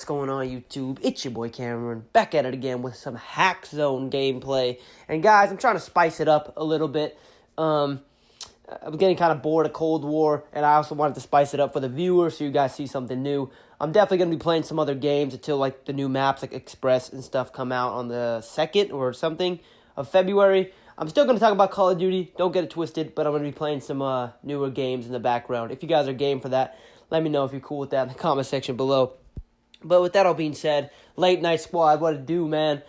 going on, YouTube? It's your boy Cameron, back at it again with some Hack Zone gameplay. And guys, I'm trying to spice it up a little bit. I'm getting kind of bored of Cold War, and I also wanted to spice it up for the viewers so you guys see something new. I'm definitely going to be playing some other games until like the new maps like Express and stuff come out on the 2nd or something of February. I'm still going to talk about Call of Duty, don't get it twisted, but I'm going to be playing some newer games in the background. If you guys are game for that, let me know if you're cool with that in the comment section below. But with that all being said, Late Night Squad, what it do, man?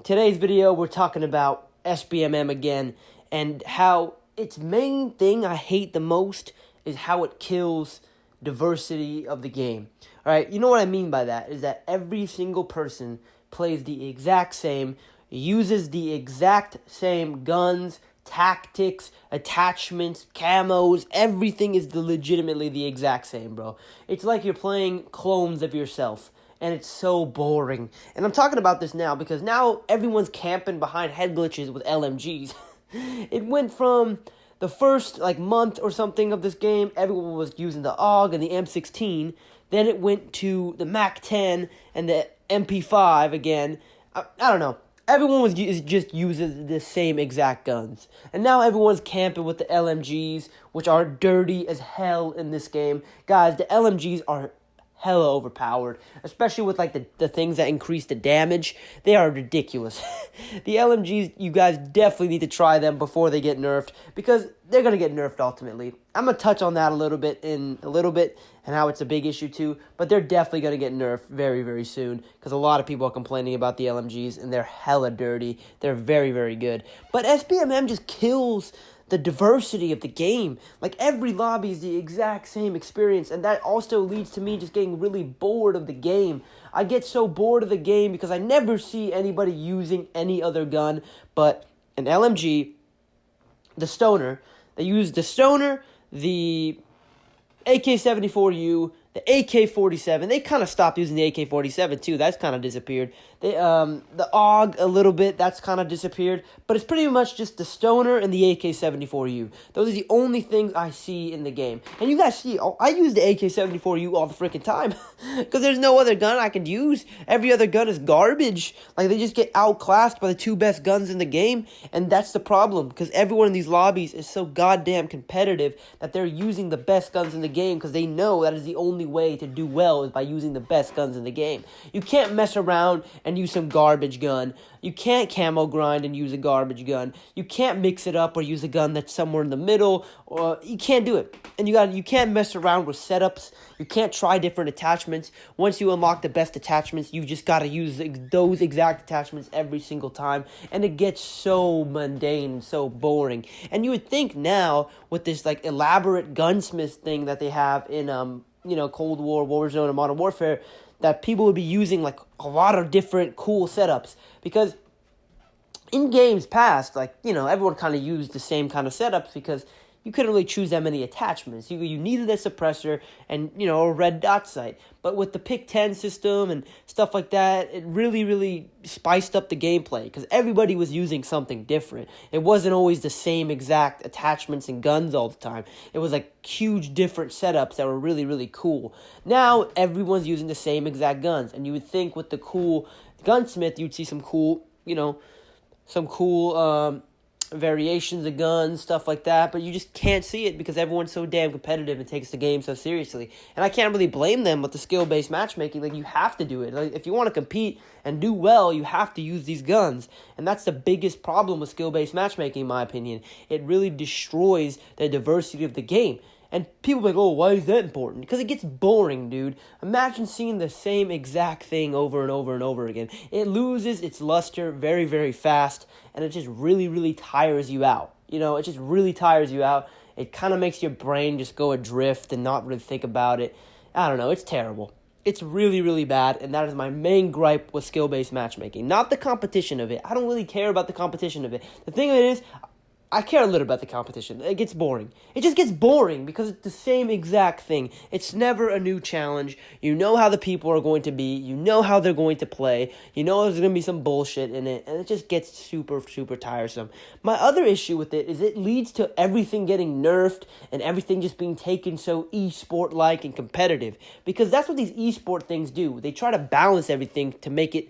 Today's video, we're talking about Sbmm again, and how its main thing I hate the most is how it kills diversity of the game. All right, you know what I mean by that, is that every single person plays the exact same, uses the exact same guns, tactics, attachments, camos, everything is legitimately the exact same, bro. It's like you're playing clones of yourself, and it's so boring. And I'm talking about this now because now everyone's camping behind head glitches with LMGs. It went from the first month or something of this game, everyone was using the AUG and the M16. Then it went to the MAC-10 and the MP5 again. I don't know. Everyone just uses the same exact guns. And now everyone's camping with the LMGs, which are dirty as hell in this game. Guys, the LMGs are hella overpowered, especially with the things that increase the damage. They are ridiculous. The LMGs, you guys definitely need to try them before they get nerfed, because they're going to get nerfed ultimately. I'm going to touch on that a little bit and how it's a big issue too, but they're definitely going to get nerfed very, very soon, because a lot of people are complaining about the LMGs, and they're hella dirty. They're very, very good. But Sbmm just kills the diversity of the game. Like, every lobby is the exact same experience, and that also leads to me just getting really bored of the game. I get so bored of the game because I never see anybody using any other gun but an LMG, the Stoner. They use the Stoner, the AK-74U, the AK-47. They kind of stopped using the AK-47 too. That's kind of disappeared. The AUG a little bit. That's kind of disappeared. But it's pretty much just the Stoner and the AK-74U. Those are the only things I see in the game. And you guys see, I use the AK-74U all the freaking time because there's no other gun I can use. Every other gun is garbage. Like, they just get outclassed by the two best guns in the game, and that's the problem, because everyone in these lobbies is so goddamn competitive that they're using the best guns in the game because they know that is the only way to do well is by using the best guns in the game. You can't mess around and use some garbage gun. You can't camo grind and use a garbage gun. You can't mix it up or use a gun that's somewhere in the middle. Or you can't do it. And you can't mess around with setups. You can't try different attachments. Once you unlock the best attachments, you just gotta use those exact attachments every single time, and it gets so mundane and so boring. And you would think now with this elaborate gunsmith thing that they have in Cold War, Warzone, and Modern Warfare, that people would be using a lot of different cool setups, because in games past, everyone kind of used the same kind of setups because you couldn't really choose that many attachments. You needed a suppressor and, a red dot sight. But with the Pick 10 system and stuff like that, it really, really spiced up the gameplay because everybody was using something different. It wasn't always the same exact attachments and guns all the time. It was huge different setups that were really, really cool. Now, everyone's using the same exact guns. And you would think with the cool gunsmith, you'd see some cool, variations of guns, stuff like that, but you just can't see it because everyone's so damn competitive and takes the game so seriously. And I can't really blame them with the skill-based matchmaking. You have to do it. If you want to compete and do well, you have to use these guns. And that's the biggest problem with skill-based matchmaking, in my opinion. It really destroys the diversity of the game. And people are like, oh, why is that important? Because it gets boring, dude. Imagine seeing the same exact thing over and over and over again. It loses its luster very, very fast, and it just really, really tires you out. It just really tires you out. It kind of makes your brain just go adrift and not really think about it. I don't know. It's terrible. It's really, really bad, and that is my main gripe with skill-based matchmaking. Not the competition of it. I don't really care about the competition of it. The thing of it is, I care a little about the competition. It gets boring. It just gets boring because it's the same exact thing. It's never a new challenge. You know how the people are going to be. You know how they're going to play. You know there's going to be some bullshit in it, and it just gets super, super tiresome. My other issue with it is it leads to everything getting nerfed and everything just being taken so esport-like and competitive, because that's what these esport things do. They try to balance everything to make it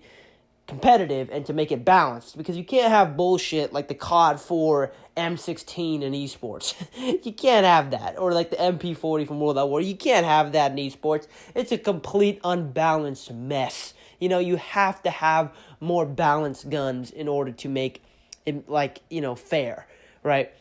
competitive and to make it balanced, because you can't have bullshit like the COD 4 M16 in esports. You can't have that. Or like the MP40 from World at War. You can't have that in esports. It's a complete unbalanced mess. You know, you have to have more balanced guns in order to make it, like, you know, fair, right?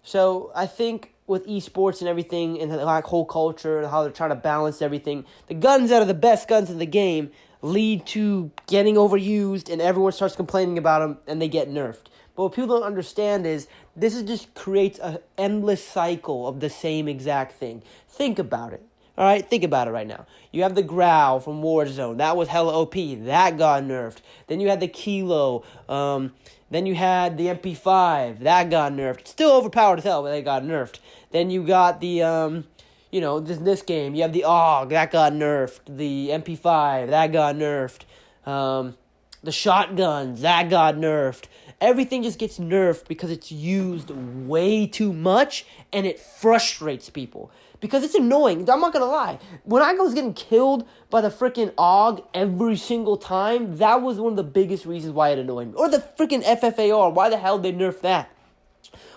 So I think with esports and everything and the like whole culture and how they're trying to balance everything, the guns that are the best guns in the game lead to getting overused, and everyone starts complaining about them, and they get nerfed. But what people don't understand is this is just creates an endless cycle of the same exact thing. Think about it. All right, think about it right now. You have the Growl from Warzone. That was hella OP. That got nerfed. Then you had the Kilo. Then you had the MP5. That got nerfed. It's still overpowered as hell, but they got nerfed. Then you got the you know, this game, you have the AUG, that got nerfed. The MP5, that got nerfed. The shotguns, that got nerfed. Everything just gets nerfed because it's used way too much, and it frustrates people. Because it's annoying. I'm not going to lie. When I was getting killed by the freaking AUG every single time, that was one of the biggest reasons why it annoyed me. Or the freaking FFAR. Why the hell did they nerf that?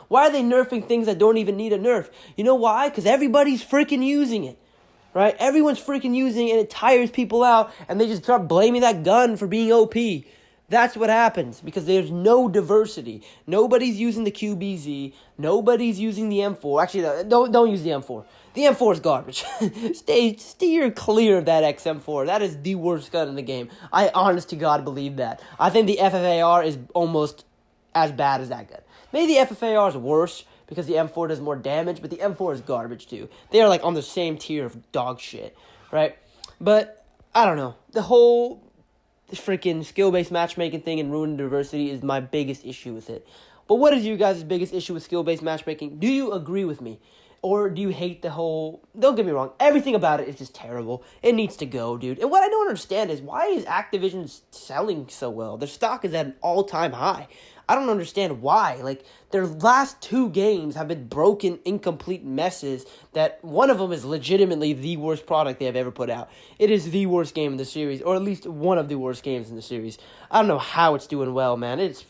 Why are they nerfing things that don't even need a nerf? You know why? Because everybody's freaking using it, right? Everyone's freaking using it, and it tires people out, and they just start blaming that gun for being OP. That's what happens, because there's no diversity. Nobody's using the QBZ. Nobody's using the M4. Actually, don't use the M4. The M4 is garbage. Steer clear of that XM4. That is the worst gun in the game. I honest to God believe that. I think the FFAR is almost as bad as that gun. Maybe the FFAR is worse because the M4 does more damage, but the M4 is garbage too. They are like on the same tier of dog shit, right? But I don't know. The whole freaking skill-based matchmaking thing and ruining diversity is my biggest issue with it. But what is your guys' biggest issue with skill-based matchmaking? Do you agree with me? Or do you hate the whole... Don't get me wrong. Everything about it is just terrible. It needs to go, dude. And what I don't understand is, why is Activision selling so well? Their stock is at an all-time high. I don't understand why. Like, their last 2 games have been broken, incomplete messes that one of them is legitimately the worst product they have ever put out. It is the worst game in the series, or at least one of the worst games in the series. I don't know how it's doing well, man. It's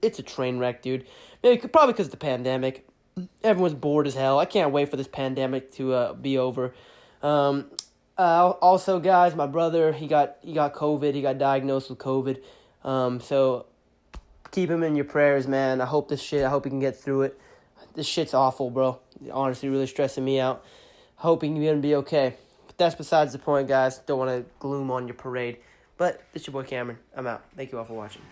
a train wreck, dude. Maybe probably because of the pandemic. Everyone's bored as hell. I can't wait for this pandemic to be over. Also, guys, my brother, he got COVID. He got diagnosed with COVID. So keep him in your prayers, man. I hope he can get through it. This shit's awful, bro. Honestly, really stressing me out. Hoping you're going to be okay. But that's besides the point, guys. Don't want to gloom on your parade. But this is your boy Cameron. I'm out. Thank you all for watching.